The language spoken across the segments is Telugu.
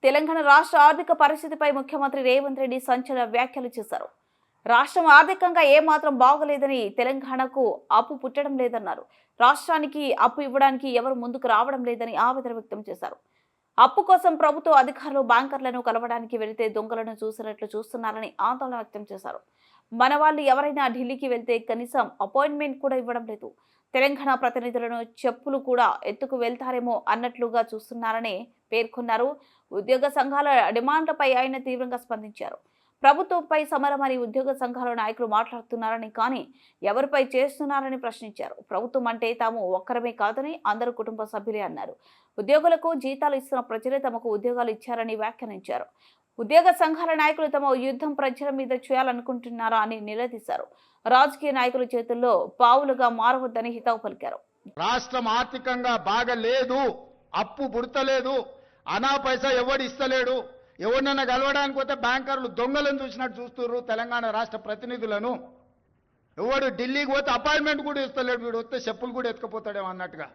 తెలంగాణ రాష్ట్ర ఆర్థిక పరిస్థితిపై ముఖ్యమంత్రి రేవంత్ రెడ్డి సంచలన వ్యాఖ్యలు చేశారు. రాష్ట్రం ఆర్థికంగా ఏమాత్రం బాగోలేదని, తెలంగాణకు అప్పు పుట్టడం లేదన్నారు. రాష్ట్రానికి అప్పు ఇవ్వడానికి ఎవరు ముందుకు రావడం లేదని ఆవేదన వ్యక్తం చేశారు. అప్పు కోసం ప్రభుత్వ అధికారులు బ్యాంకర్లను కలవడానికి వెళితే దొంగలను చూసినట్లు చూస్తున్నారని ఆందోళన వ్యక్తం చేశారు. మన వాళ్ళు ఎవరైనా ఢిల్లీకి వెళ్తే కనీసం అపాయింట్మెంట్ కూడా ఇవ్వడం లేదు. తెలంగాణ ప్రతినిధులను చెప్పులు కూడా ఎత్తుకు వెళ్తారేమో అన్నట్లుగా చూస్తున్నారని పేర్కొన్నారు. ఉద్యోగ సంఘాల డిమాండ్లపై ఆయన తీవ్రంగా స్పందించారు. ప్రభుత్వంపై సమరమని ఉద్యోగ సంఘాల నాయకులు మాట్లాడుతున్నారని, కానీ ఎవరిపై చేస్తున్నారని ప్రశ్నించారు. ప్రభుత్వం అంటే తాము ఒక్కరమే కాదని అందరూ కుటుంబ సభ్యులే అన్నారు. ఉద్యోగులకు జీతాలు ఇస్తున్న ప్రజలే తమకు ఉద్యోగాలు ఇచ్చారని వ్యాఖ్యానించారు. ఉద్యోగ సంఘాల నాయకులు తమ యుద్ధం ప్రజల మీద చేయాలనుకుంటున్నారా అని నిలదీశారు. రాజకీయ నాయకుల చేతుల్లో పావులుగా మారవద్దని హితవు పలికారు. రాష్ట్రం ఆర్థికంగా బాగా లేదు, అప్పు పుడతలేదు, అనా పైసా ఎవడు ఇస్తలేడు. ఎవరినైనా కలవడానికి పోతే బ్యాంకర్లు దొంగలను చూసినట్టు చూస్తున్నారు తెలంగాణ రాష్ట్ర ప్రతినిధులను. ఎవడు ఢిల్లీకి పోతే అపాయింట్మెంట్ కూడా ఇస్తలేడు, వీడు వస్తే చెప్పులు కూడా ఎత్తుకుపోతాడేమో అన్నట్టుగా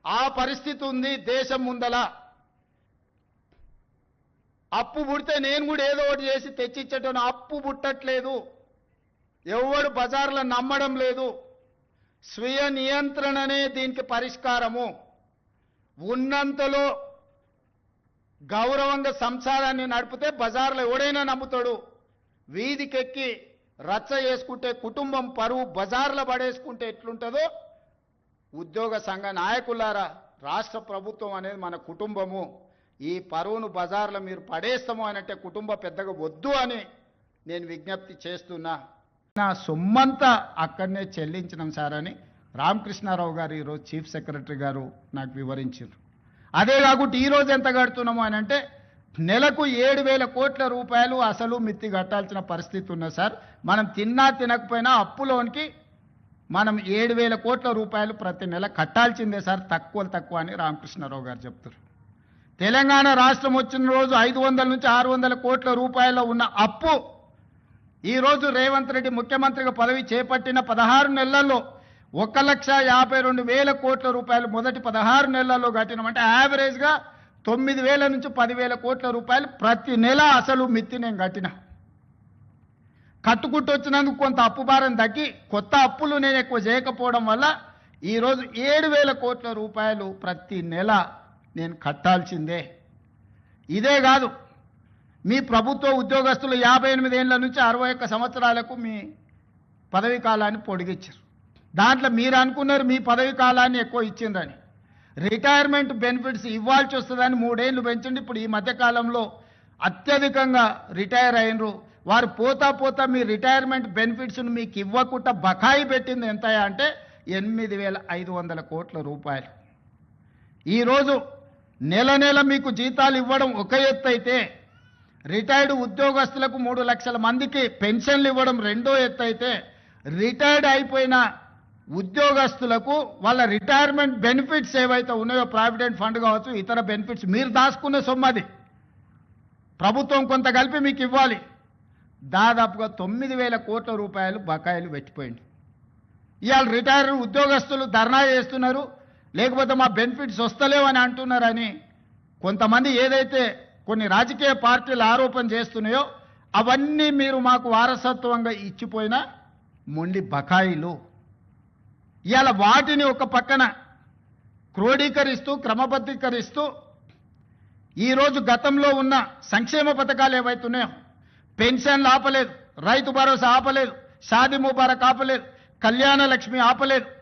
ఆ పరిస్థితి ఉంది దేశం ముందల. అప్పు పుడితే నేను కూడా ఏదో ఒకటి చేసి తెచ్చిచ్చేటోను, అప్పు పుట్టట్లేదు. ఎవడు బజార్లో నమ్మడం లేదు. స్వీయ నియంత్రణనే దీనికి పరిష్కారము. ఉన్నంతలో గౌరవంగా సంసారాన్ని నడిపితే బజార్లో ఎవడైనా నమ్ముతాడు. వీధికెక్కి రచ్చ చేసుకుంటే కుటుంబం పరువు బజార్లో పడేసుకుంటే ఎట్లుంటుందో, ఉద్యోగ సంఘ నాయకులారా, రాష్ట్ర ప్రభుత్వం అనేది మన కుటుంబము. ఈ పరువును బజార్లో మీరు పడేస్తాము అనంటే కుటుంబ పెద్దగా వద్దు అని నేను విజ్ఞప్తి చేస్తున్నా. నా సొమ్మంతా అక్కడనే చెల్లించినాం సార్ అని రామకృష్ణారావు గారు ఈరోజు చీఫ్ సెక్రటరీ గారు నాకు వివరించారు. అదే కాకుండా ఈరోజు ఎంత కడుతున్నాము అని అంటే నెలకు 7,000 కోట్ల రూపాయలు అసలు మిత్తి కట్టాల్సిన పరిస్థితి ఉన్నది సార్. మనం తిన్నా తినకపోయినా అప్పులోనికి మనం 7,000 కోట్ల రూపాయలు ప్రతి నెల కట్టాల్సిందే సార్, తక్కువ అని రామకృష్ణారావు గారు చెప్తారు. తెలంగాణ రాష్ట్రం వచ్చిన రోజు 500 నుంచి 600 కోట్ల రూపాయలు ఉన్న అప్పు ఈరోజు రేవంత్ రెడ్డి ముఖ్యమంత్రిగా పదవి చేపట్టిన 16 నెలల్లో 1,52,000 కోట్ల రూపాయలు మొదటి 16 నెలల్లో కట్టినామంటే యావరేజ్గా 9,000 నుంచి 10,000 కోట్ల రూపాయలు ప్రతి నెల అసలు మిత్తి నేను కట్టిన. కట్టుకుంటూ వచ్చినందుకు కొంత అప్పు భారం తగ్గి కొత్త అప్పులు నేను ఎక్కువ చేయకపోవడం వల్ల ఈరోజు 7,000 కోట్ల రూపాయలు ప్రతి నెల నేను కట్టాల్సిందే. ఇదే కాదు, మీ ప్రభుత్వ ఉద్యోగస్తులు 58 ఏళ్ల నుంచి 61 సంవత్సరాలకు మీ పదవీ కాలాన్ని పొడిగించారు. దాంట్లో మీరు అనుకున్నారు మీ పదవీ కాలాన్ని ఎక్కువ ఇచ్చిందని. రిటైర్మెంట్ బెనిఫిట్స్ ఇవ్వాల్సి వస్తుందని 3 ఏళ్ళు పెంచండి. ఇప్పుడు ఈ మధ్యకాలంలో అత్యధికంగా రిటైర్ అయినరు వారు పోతా మీ రిటైర్మెంట్ బెనిఫిట్స్ను మీకు ఇవ్వకుండా బకాయి పెట్టింది ఎంత అంటే 8,500 కోట్ల రూపాయలు. ఈరోజు నెల మీకు జీతాలు ఇవ్వడం ఒక ఎత్తు అయితే, రిటైర్డ్ ఉద్యోగస్తులకు 3 లక్షల మందికి పెన్షన్లు ఇవ్వడం రెండో ఎత్తు అయితే, రిటైర్డ్ అయిపోయిన ఉద్యోగస్తులకు వాళ్ళ రిటైర్మెంట్ బెనిఫిట్స్ ఏవైతే ఉన్నాయో, ప్రావిడెంట్ ఫండ్ కావచ్చు, ఇతర బెనిఫిట్స్ మీరు దాచుకున్న సొమ్మది ప్రభుత్వం కొంత కలిపి మీకు ఇవ్వాలి. దాదాపుగా 9,000 కోట్ల రూపాయలు బకాయిలు పెట్టిపోయింది. ఇవాళ రిటైర్డ్ ఉద్యోగస్తులు ధర్నా చేస్తున్నారు, లేకపోతే మా బెనిఫిట్స్ వస్తలేవని అంటున్నారని కొంతమంది ఏదైతే కొన్ని రాజకీయ పార్టీలు ఆరోపణ చేస్తున్నాయో అవన్నీ మీరు మాకు వారసత్వంగా ఇచ్చిపోయిన మొండి బకాయిలు. ఇవాళ వాటిని ఒక పక్కన క్రోడీకరిస్తూ క్రమబద్ధీకరిస్తూ ఈరోజు గతంలో ఉన్న సంక్షేమ పథకాలు ఏవైతున్నాయో, పెన్షన్లు ఆపలేదు, రైతు భరోసా ఆపలేదు, షాదీ ముబారక్ ఆపలేదు, కళ్యాణ లక్ష్మి ఆపలేదు.